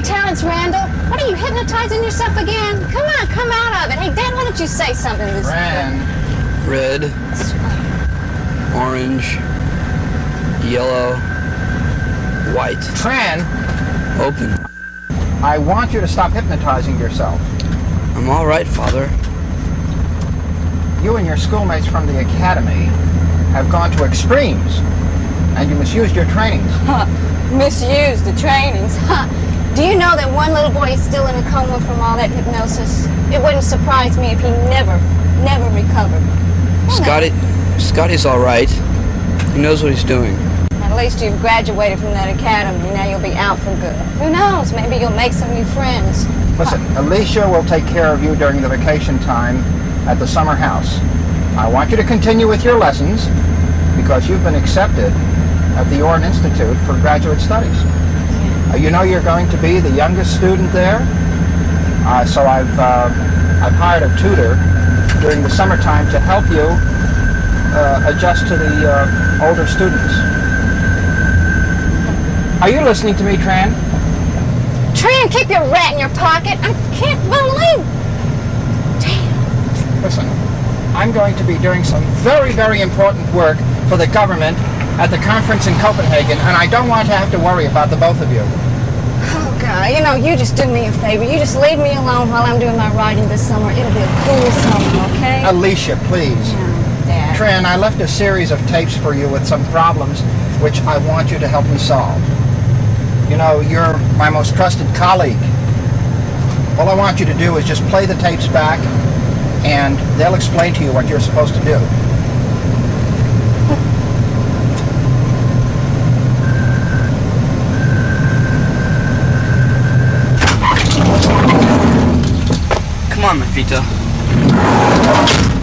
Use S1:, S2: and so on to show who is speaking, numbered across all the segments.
S1: Hey, Terrence Randall, what are you hypnotizing yourself again? Come on, come out of it. Hey, Dad, why don't you say something this
S2: Tran.
S3: Red, orange, yellow, white.
S2: Tran,
S3: Open.
S2: I want you to stop hypnotizing yourself.
S3: I'm all right, Father.
S2: You and your schoolmates from the academy have gone to extremes, and you misused your trainings.
S1: Huh. Misused the trainings. Huh. Do you know that one little boy is still in a coma from all that hypnosis? It wouldn't surprise me if he never recovered.
S3: Scotty's all right. He knows what he's doing.
S1: At least you've graduated from that academy. Now you'll be out for good. Who knows? Maybe you'll make some new friends.
S2: Listen, Alicia will take care of you during the vacation time at the summer house. I want you to continue with your lessons because you've been accepted at the Orrin Institute for Graduate Studies. You know you're going to be the youngest student there, so I've hired a tutor during the summertime to help you adjust to the older students. Are you listening to me, Tran?
S1: Tran, keep your rat in your pocket. I can't believe. Damn.
S2: Listen, I'm going to be doing some very, very important work for the government at the conference in Copenhagen, and I don't want to have to worry about the both of you.
S1: Oh, God, you know, you just do me a favor. You just leave me alone while I'm doing my writing this summer. It'll be a cool summer, okay?
S2: Alicia, please.
S1: Dad.
S2: Tran, I left a series of tapes for you with some problems which I want you to help me solve. You know, you're my most trusted colleague. All I want you to do is just play the tapes back, and they'll explain to you what you're supposed to do.
S3: Come on, Mafito.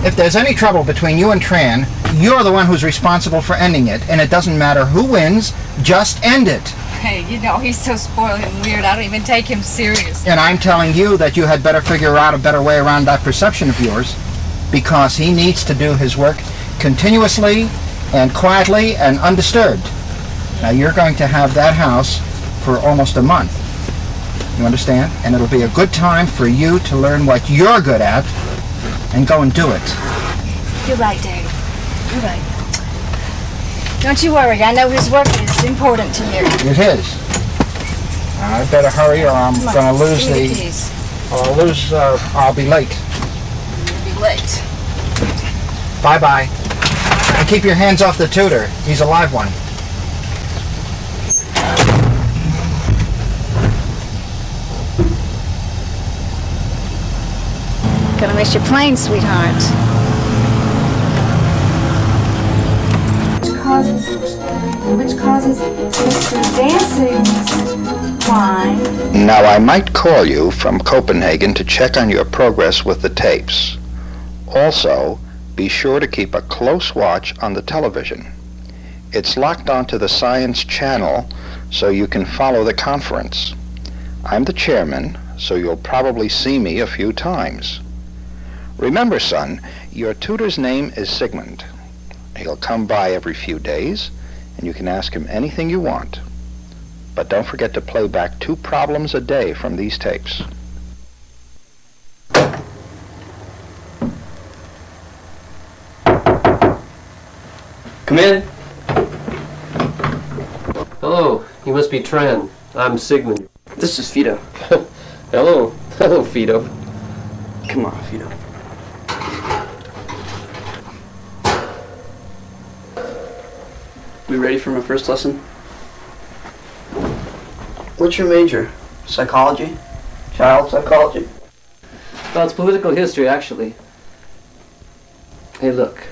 S2: If there's any trouble between you and Tran, you're the one who's responsible for ending it, and it doesn't matter who wins, just end it.
S4: Hey, you know, he's so spoiled and weird, I don't even take him serious.
S2: And I'm telling you that you had better figure out a better way around that perception of yours, because he needs to do his work continuously and quietly and undisturbed. Now you're going to have that house for almost a month. You understand? And it'll be a good time for you to learn what you're good at and go and do it.
S4: You're right, Daddy. You're right. Don't you worry, I know his work is important to you.
S2: It is. I better hurry or I'm going to lose I'll be late.
S4: You'll be late.
S2: Bye-bye. And keep your hands off the tutor. He's a live one.
S1: Gonna miss your plane, sweetheart.
S5: Which causes Mr. Dancing's line.
S6: Now, I might call you from Copenhagen to check on your progress with the tapes. Also, be sure to keep a close watch on the television. It's locked onto the Science Channel, so you can follow the conference. I'm the chairman, so you'll probably see me a few times. Remember, son, your tutor's name is Sigmund. He'll come by every few days, and you can ask him anything you want. But don't forget to play back 2 problems a day from these tapes.
S7: Come in. Hello, you must be Tran. I'm Sigmund.
S3: This is Fido.
S7: Hello. Hello, Fido.
S3: Come on, Fido. We ready for my first lesson? What's your major? Psychology? Child psychology?
S7: Well, it's political history, actually. Hey, look.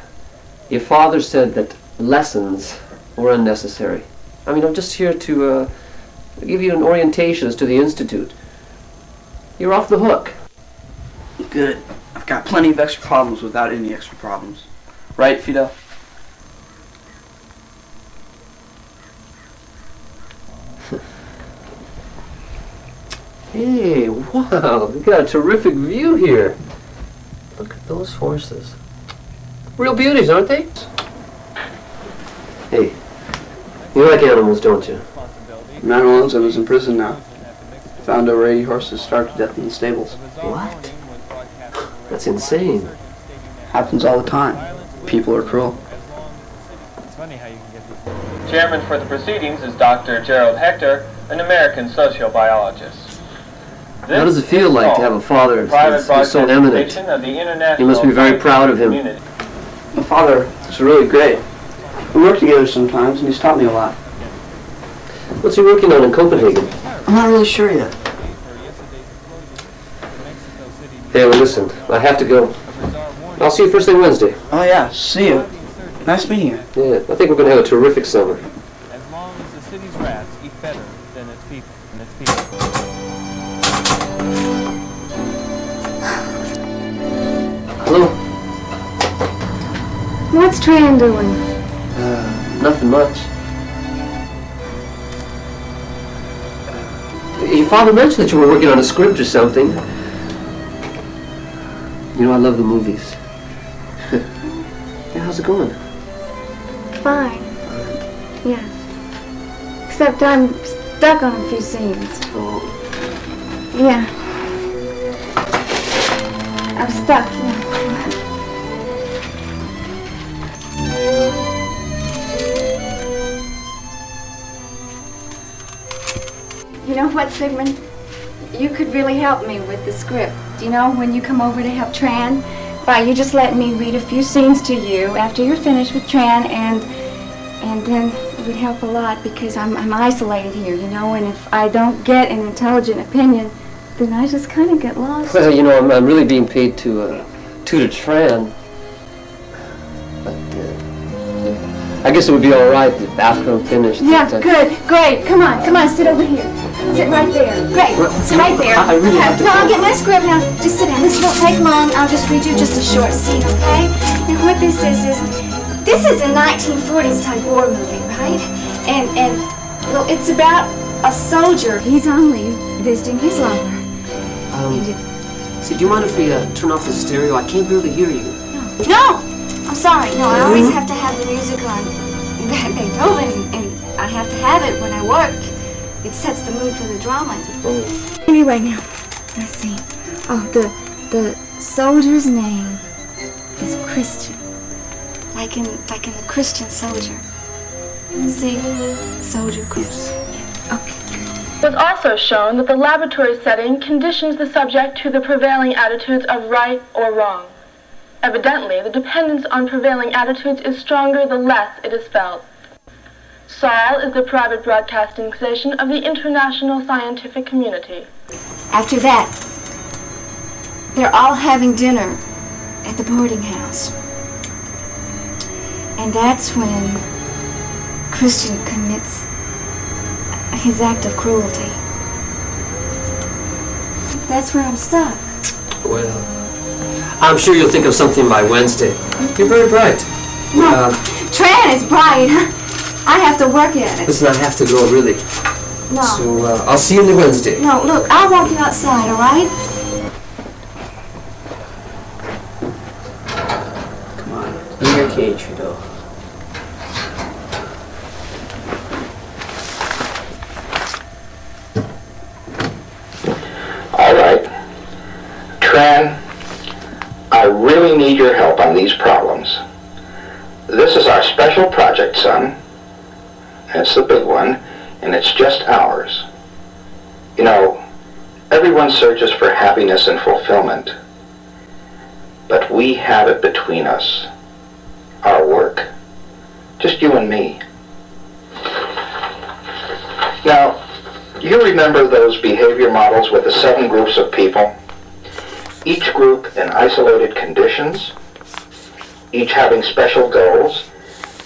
S7: Your father said that lessons were unnecessary. I mean, I'm just here to give you an orientation as to the Institute. You're off the hook.
S3: Good. I've got plenty of extra problems without any extra problems. Right, Fido?
S7: Hey, wow, we got a terrific view here. Look at those horses. Real beauties, aren't they? Hey, you like animals, don't you?
S3: Not once I was in prison now. Found over 80 horses starved to death in the stables.
S7: What? That's insane.
S3: Happens all the time. People are cruel.
S8: Chairman for the proceedings is Dr. Gerald Hector, an American sociobiologist.
S7: How does it feel like to have a father who's so eminent? You must be very proud of him.
S3: My father is really great. We work together sometimes, and he's taught me a lot.
S7: What's he working on in Copenhagen?
S3: I'm not really sure yet.
S7: Hey, well, listen, I have to go. I'll see you first thing Wednesday.
S3: Oh yeah, see you. Nice meeting you.
S7: Yeah, I think we're going to have a terrific summer.
S8: As long as the city's rats eat better than its people.
S7: Hello?
S4: What's Tran doing?
S7: Nothing much. Your father mentioned that you were working on a script or something. You know, I love the movies. Yeah, how's it going?
S4: Fine. Yeah. Except I'm stuck on a few scenes.
S7: Oh.
S4: Yeah. I'm stuck, yeah. You know what, Sigmund? You could really help me with the script. You know, when you come over to help Tran, you just let me read a few scenes to you after you're finished with Tran, and then it would help a lot because I'm isolated here, you know, and if I don't get an intelligent opinion, then I just kind of get lost.
S7: Well, you know, I'm really being paid to tutor Tran. But I guess it would be all right after I'm finished.
S4: Yeah, good, great. Come on, sit over here. Sit right there. Great, sit right there.
S7: I really have to
S4: No, I'll get my script now. Just sit down. This won't take long. I'll just read you just a short scene, okay? Now, what this is a 1940s type war movie, right? And well, it's about a soldier. He's on leave, visiting his lover.
S7: See, do you mind if we turn off the stereo? I can't barely hear you.
S4: No! I'm sorry. No, I always have to have the music on Beethoven, and I have to have it when I work. It sets the mood for the drama.
S7: Oh.
S4: Anyway, now, let's see. Oh, the soldier's name is Christian. Like in the Christian soldier. See? Soldier Christian. Okay.
S9: It was also shown that the laboratory setting conditions the subject to the prevailing attitudes of right or wrong. Evidently, the dependence on prevailing attitudes is stronger the less it is felt. Saul is the private broadcasting station of the international scientific community.
S4: After that, they're all having dinner at the boarding house. And that's when Christian commits his act of cruelty. That's where I'm stuck.
S7: Well, I'm sure you'll think of something by Wednesday. You're very bright.
S4: No, Tran is bright. I have to work at it.
S7: Listen, I have to go, really.
S4: No.
S7: So, I'll see you on Wednesday.
S4: No, look, I'll walk you outside, all right?
S7: Come on, in your cage, you know.
S6: All right. Tran, I really need your help on these problems. This is our special project, son. It's the big one, and it's just ours. You know, everyone searches for happiness and fulfillment. But we have it between us. Our work. Just you and me. Now, you remember those behavior models with the 7 groups of people? Each group in isolated conditions, each having special goals,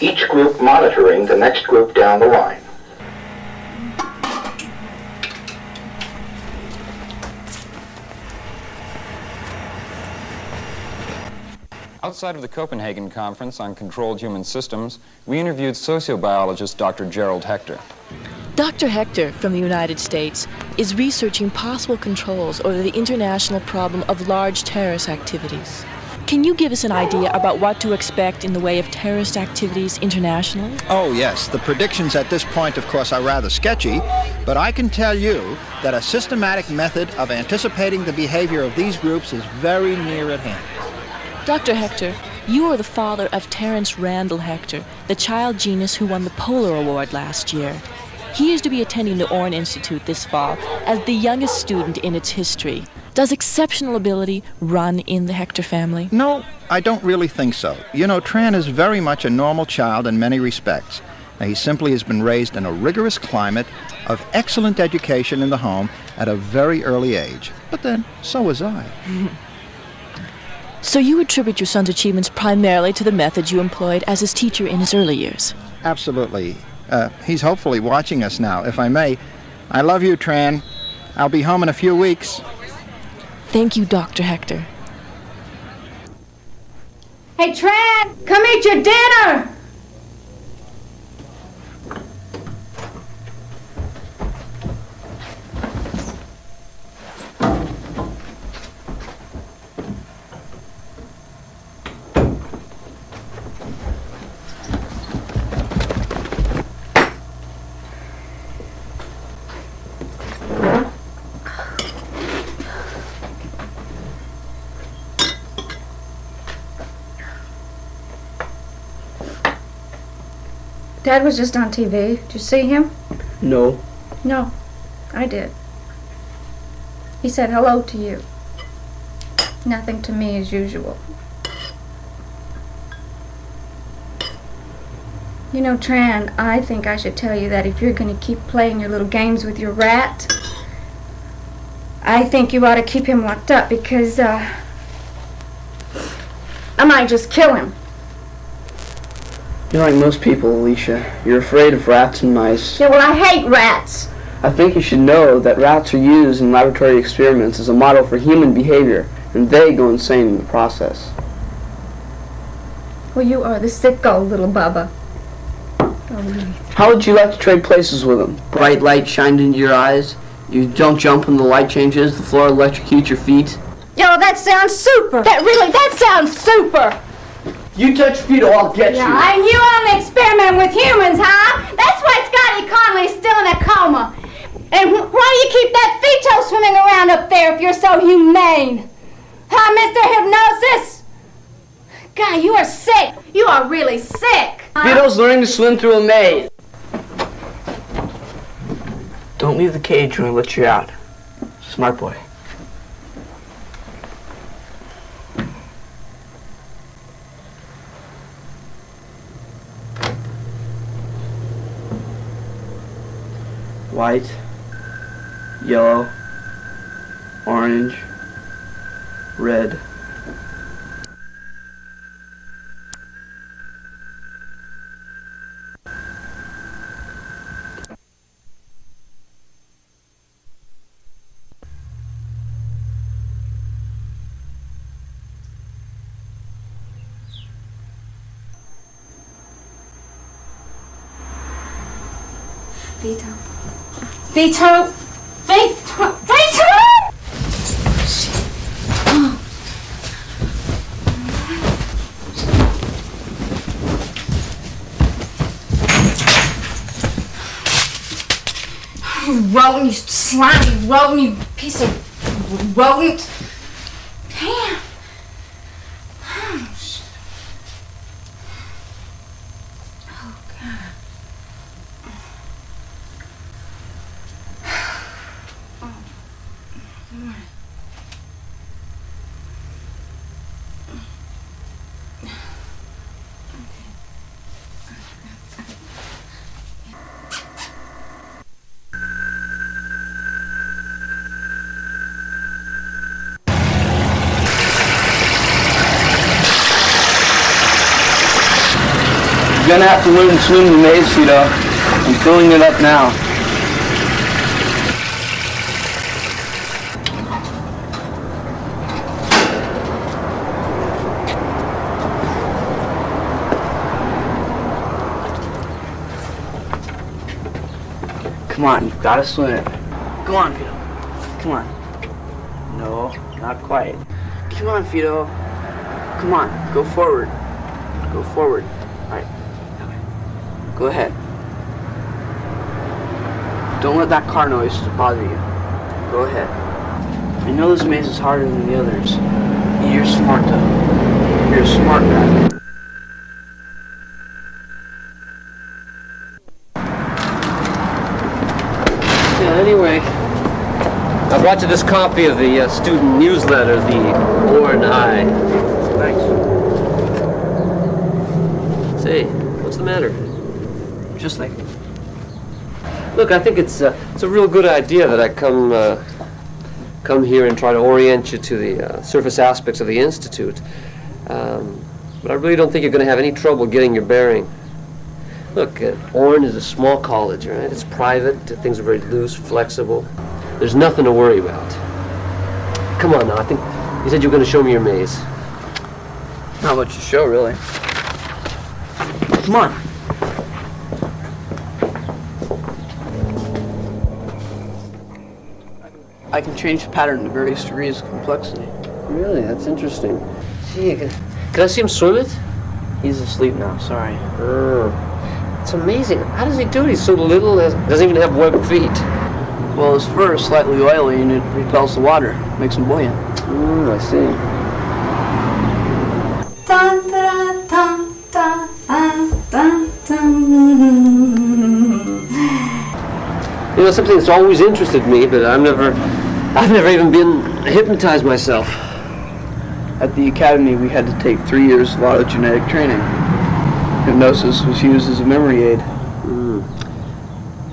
S6: each group monitoring the next group down the line.
S10: Outside of the Copenhagen Conference on Controlled Human Systems, we interviewed sociobiologist Dr. Gerald Hector.
S11: Dr. Hector from the United States is researching possible controls over the international problem of large terrorist activities. Can you give us an idea about what to expect in the way of terrorist activities internationally?
S2: Oh, yes. The predictions at this point, of course, are rather sketchy, but I can tell you that a systematic method of anticipating the behavior of these groups is very near at hand.
S11: Dr. Hector, you are the father of Terence Randall Hector, the child genius who won the Polar Award last year. He is to be attending the Orrin Institute this fall as the youngest student in its history. Does exceptional ability run in the Hector family?
S2: No, I don't really think so. You know, Tran is very much a normal child in many respects. Now, he simply has been raised in a rigorous climate of excellent education in the home at a very early age. But then, so was I.
S11: So you attribute your son's achievements primarily to the methods you employed as his teacher in his early years?
S2: Absolutely. He's hopefully watching us now. If I may, I love you, Tran. I'll be home in a few weeks.
S11: Thank you, Dr. Hector.
S5: Hey, Tran, come eat your dinner! Dad was just on TV. Did you see him?
S3: No.
S5: No, I did. He said hello to you. Nothing to me as usual. You know, Tran, I think I should tell you that if you're going to keep playing your little games with your rat, I think you ought to keep him locked up because, I might just kill him.
S3: You're like most people, Alicia. You're afraid of rats and mice.
S5: Yeah, well, I hate rats.
S3: I think you should know that rats are used in laboratory experiments as a model for human behavior, and they go insane in the process.
S5: Well, you are the sicko, little Bubba. Oh,
S3: How would you like to trade places with him? Bright light shined into your eyes. You don't jump when the light changes. The floor electrocutes your feet.
S5: Yo, that sounds super. That sounds super.
S3: You touch Vito, I'll get you.
S5: And you only experiment with humans, huh? That's why Scotty Conley's still in a coma. And why do you keep that Vito swimming around up there if you're so humane? Huh, Mr. Hypnosis? God, you are sick. You are really sick.
S3: Vito's learning to swim through a maze. Don't leave the cage when I let you out. Smart boy. White, yellow, orange, red.
S5: Vito. Vito! Vito! Vito! You rodent, you slimy rodent, you piece of rodent. Damn. Oh, shit. Oh, God.
S3: You're gonna have to learn to swim the maze, Vito. I'm filling it up now. Come on, you've got to swim it. Go on, Vito. Come on. No, not quite. Come on, Vito. Come on, go forward. Go forward. All right. Go ahead. Don't let that car noise bother you. Go ahead. I know this maze is harder than the others. You're smart, though. You're a smart guy.
S7: Yeah, anyway, I brought you this copy of the student newsletter, the Orn Eye.
S3: Thanks.
S7: Say, what's the matter?
S3: Just like...
S7: Look, I think it's a real good idea that I come here and try to orient you to the surface aspects of the Institute. But I really don't think you're going to have any trouble getting your bearing. Look, Orn is a small college, right? It's private, things are very loose, flexible. There's nothing to worry about. Come on now, I think you said you were going to show me your maze.
S3: Not much to show, really. Come on. I can change the pattern to various degrees of complexity.
S7: Really? That's interesting. Gee, can I see him swim it?
S3: He's asleep now, sorry.
S7: Oh, it's amazing. How does he do it? He's so little, doesn't even have webbed feet.
S3: Well, his fur is slightly oily and it repels the water, makes him buoyant.
S7: I see. You know, something that's always interested me, but I've never even been hypnotized myself.
S3: At the academy, we had to take 3 years of autogenetic training. Hypnosis was used as a memory aid.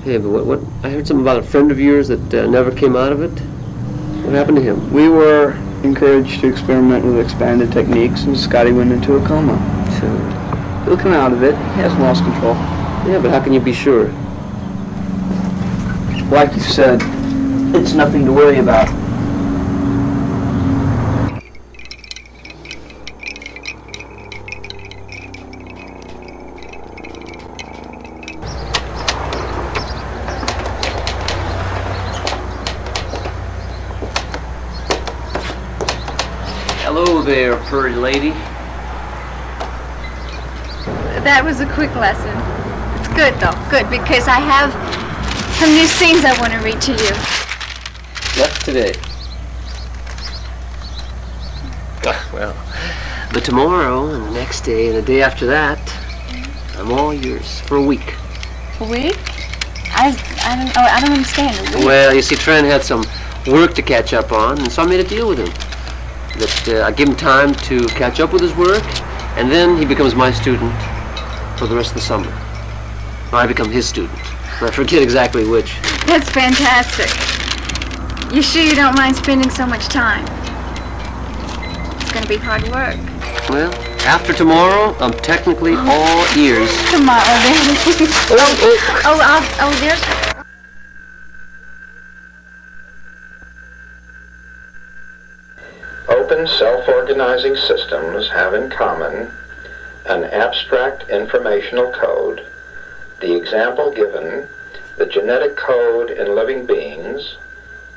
S7: Hey, but what? I heard something about a friend of yours that never came out of it. What happened to him?
S3: We were encouraged to experiment with expanded techniques, and Scotty went into a coma. He'll come out of it. He hasn't lost control.
S7: Yeah, but how can you be sure?
S3: Like you said, it's nothing to worry about.
S7: Hello there, furry lady.
S4: That was a quick lesson. It's good, though. Good, because I have some new scenes I want to read to you.
S7: Left today. Well, but tomorrow and the next day and the day after that, I'm all yours for a week.
S4: A week? I don't understand. A week?
S7: Well, you see, Tran had some work to catch up on, and so I made a deal with him. That I give him time to catch up with his work, and then he becomes my student for the rest of the summer. Or I become his student. I forget exactly which.
S4: That's fantastic. You sure you don't mind spending so much time? It's going to be hard work.
S7: Well, after tomorrow, I'm technically all ears.
S4: Tomorrow, then. There's...
S6: Open self-organizing systems have in common an abstract informational code, the example given, the genetic code in living beings,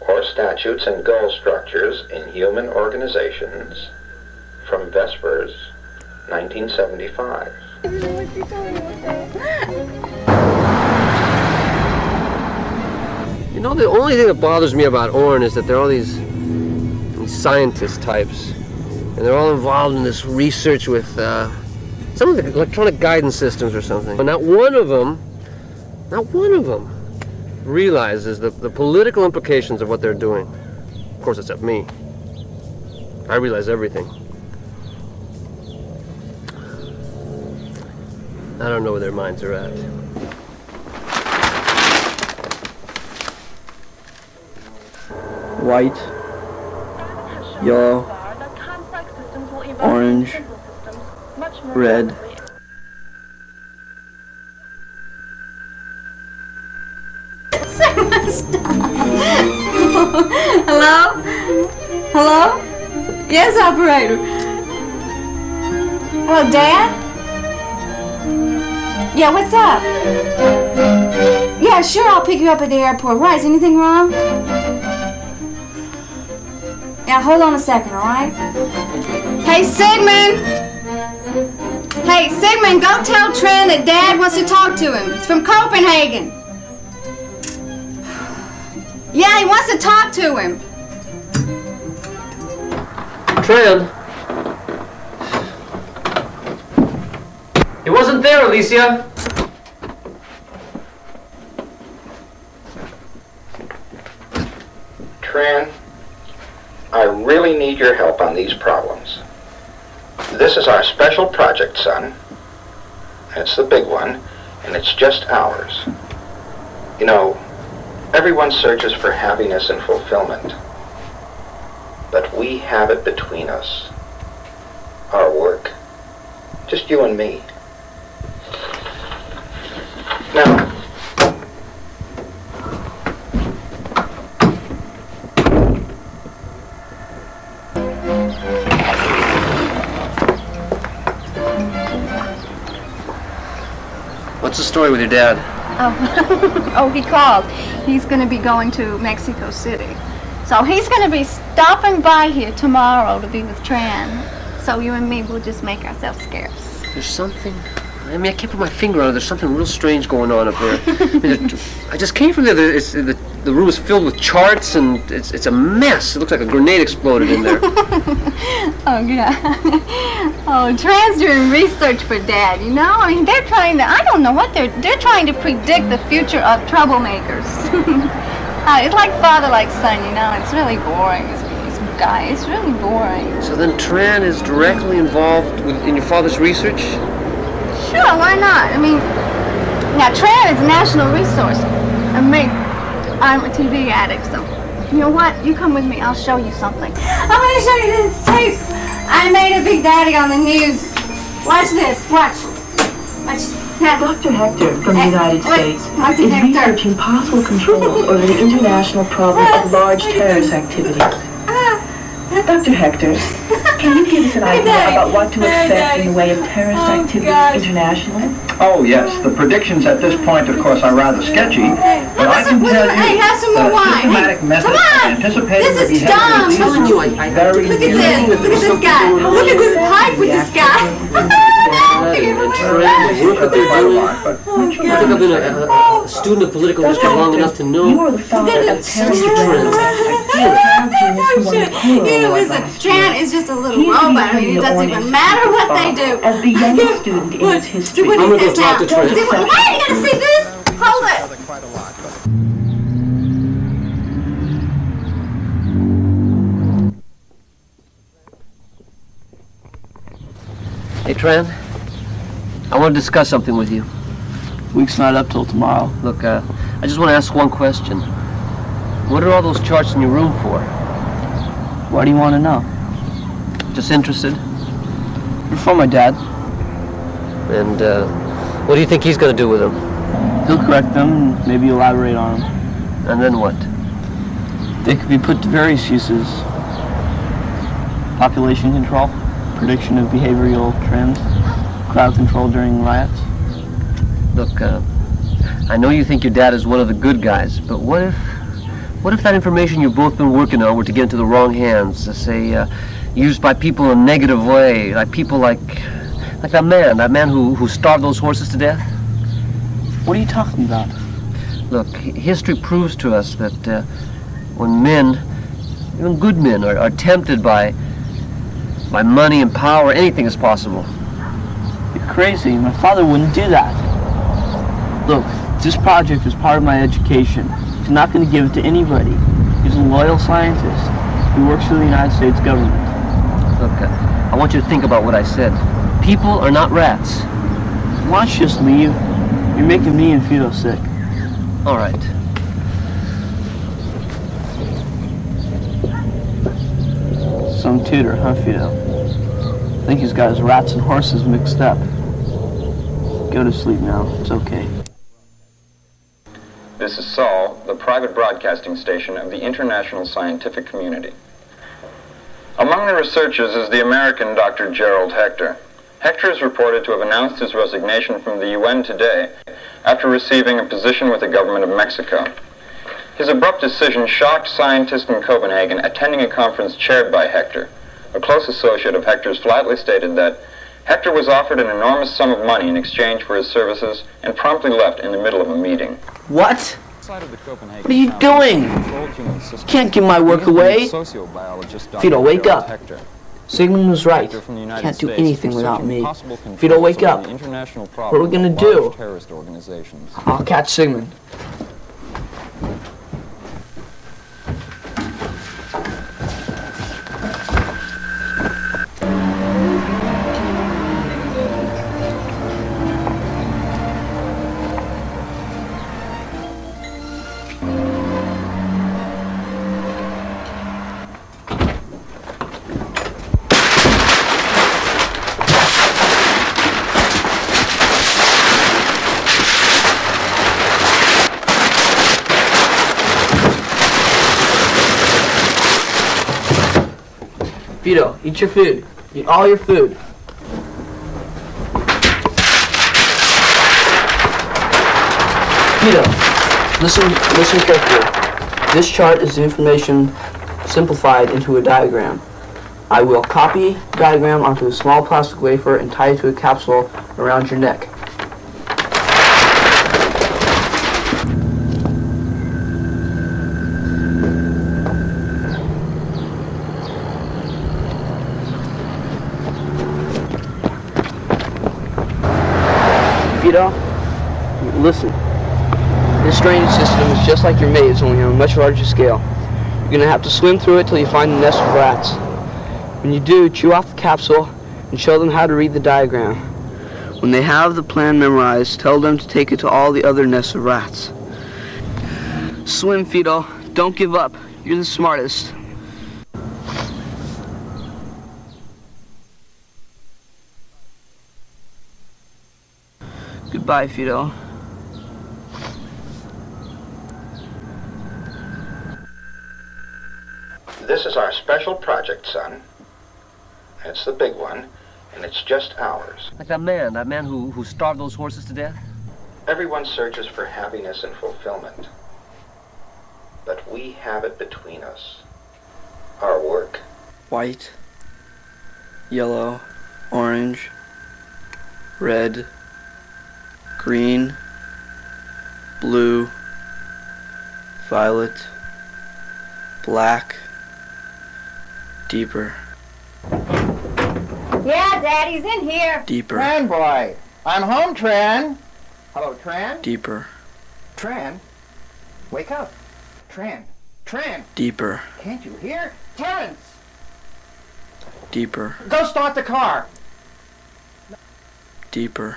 S6: or statutes and goal structures in human organizations, from Vespers, 1975.
S7: You know, the only thing that bothers me about Orn is that there are all these scientist types, and they're all involved in this research with some of the electronic guidance systems or something. But not one of them realizes the political implications of what they're doing. Of course, except me. I realize everything. I don't know where their minds are at.
S3: White, yellow, orange, red.
S5: Hello? Hello? Yes, operator. Hello, Dad? Yeah, what's up? Yeah, sure, I'll pick you up at the airport. Why, is anything wrong? Now, hold on a second, all right? Hey, Sigmund! Hey, Sigmund, go tell Tran that Dad wants to talk to him. He's from Copenhagen. Yeah, he wants to talk to him.
S7: Tran. He wasn't there, Alicia.
S6: Tran, I really need your help on these problems. This is our special project, son. It's the big one, and it's just ours. You know, everyone searches for happiness and fulfillment. But we have it between us. Our work. Just you and me. Now,
S7: what's the story with your dad?
S4: Oh, he called. He's going to be going to Mexico City. So he's going to be stopping by here tomorrow to be with Tran. So you and me will just make ourselves scarce.
S7: There's something, I mean, I can't put my finger on it. There's something real strange going on up there. I just came from there. The room is filled with charts, and it's a mess. It looks like a grenade exploded in there.
S4: Oh, yeah. Oh, Tran's doing research for Dad, you know? I mean, they're trying to, I don't know what they're trying to predict the future of troublemakers. It's like father, like son, you know? It's really boring, this guy. It's really boring.
S7: So then Tran is directly involved in your father's research?
S4: Sure, why not? I mean, now Tran is a national resource. And me, I'm a TV addict, so you know what? You come with me, I'll show you something.
S5: I'm going to show you this tape. I made a big daddy on the news. Watch this, watch.
S12: Dr. Hector from the United States
S5: Dr.
S12: is
S5: Hector.
S12: researching possible control over the international problem of large terrorist activities. Dr. Hector, can you give us an idea about what to expect in the way of terrorist activities internationally?
S2: Oh, yes. The predictions at this point, of course, are rather sketchy, but I can tell you
S5: Hey, have some more wine.
S2: systematic method
S5: Come
S2: of
S5: on.
S2: anticipating
S5: This
S2: the
S5: is
S2: behavior
S5: dumb.
S2: of these
S5: Look
S2: groups is very
S5: Look at this. Look at this guy. Look at this pipe with this guy.
S7: Look what they're doing. I think I've been a student of political history long enough to know.
S12: You are the father of terrorist
S7: Tran.
S5: You know, listen, Tran is just a little robot. I mean, it doesn't even matter what they do.
S12: As the youngest student in its history.
S5: What
S7: I'm
S5: is
S7: gonna
S5: this
S7: go talk
S5: now?
S7: to Tran.
S5: Why are you going to see this? Hold it.
S2: quite a lot.
S7: Hey, Tran, I want to discuss something with you.
S13: Week's not up till tomorrow.
S7: Look, I just want to ask one question. What are all those charts in your room for?
S13: Why do you want to know?
S7: Just interested?
S13: They're from my dad.
S7: And what do you think he's going to do with them?
S13: He'll correct them and maybe elaborate on them.
S7: And then what?
S13: They could be put to various uses. Population control, prediction of behavioral trends, crowd control during riots.
S7: Look, I know you think your dad is one of the good guys, but what if that information you've both been working on were to get into the wrong hands, say, used by people in a negative way, like people like that man who starved those horses to death?
S13: What are you talking about?
S7: Look, history proves to us that when men, even good men, are tempted by money and power, anything is possible.
S13: You're crazy. My father wouldn't do that. Look, this project is part of my education. He's not going to give it to anybody. He's a loyal scientist. He works for the United States government.
S7: Look, I want you to think about what I said. People are not rats.
S13: Why don't you just leave? You're making me and Fido sick.
S7: All right.
S13: Some tutor, huh, Fido? I think he's got his rats and horses mixed up. Go to sleep now. It's okay.
S10: This is Saul, the private broadcasting station of the international scientific community. Among the researchers is the American Dr. Gerald Hector. Hector is reported to have announced his resignation from the UN today after receiving a position with the government of Mexico. His abrupt decision shocked scientists in Copenhagen attending a conference chaired by Hector. A close associate of Hector's flatly stated that Hector was offered an enormous sum of money in exchange for his services and promptly left in the middle of a meeting.
S13: What? What are you doing? You can't give my work away. Fido, wake up. Sigmund was right. You can't do anything without me. Fido, wake up. What are we going to do? I'll catch Sigmund. Fido, eat your food. Eat all your food. Fido, listen carefully. This chart is the information simplified into a diagram. I will copy the diagram onto a small plastic wafer and tie it to a capsule around your neck. Fido, listen. This drainage system is just like your maze, only on a much larger scale. You're going to have to swim through it till you find the nest of rats. When you do, chew off the capsule and show them how to read the diagram. When they have the plan memorized, tell them to take it to all the other nests of rats. Swim, Fido. Don't give up. You're the smartest. Goodbye, Fido.
S6: This is our special project, son. It's the big one, and it's just ours.
S7: Like that man who starved those horses to death?
S6: Everyone searches for happiness and fulfillment. But we have it between us. Our work.
S13: White, yellow, orange, red, green, blue, violet, black, deeper.
S1: Yeah, Daddy's in here.
S13: Deeper.
S2: Tran boy, I'm home, Tran. Hello, Tran.
S13: Deeper.
S2: Tran, wake up. Tran,
S13: Deeper.
S2: can't you hear? Terrence,
S13: Deeper.
S2: go start the car.
S13: Deeper.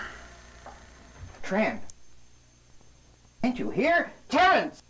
S2: Tran, can't you hear? Terrence.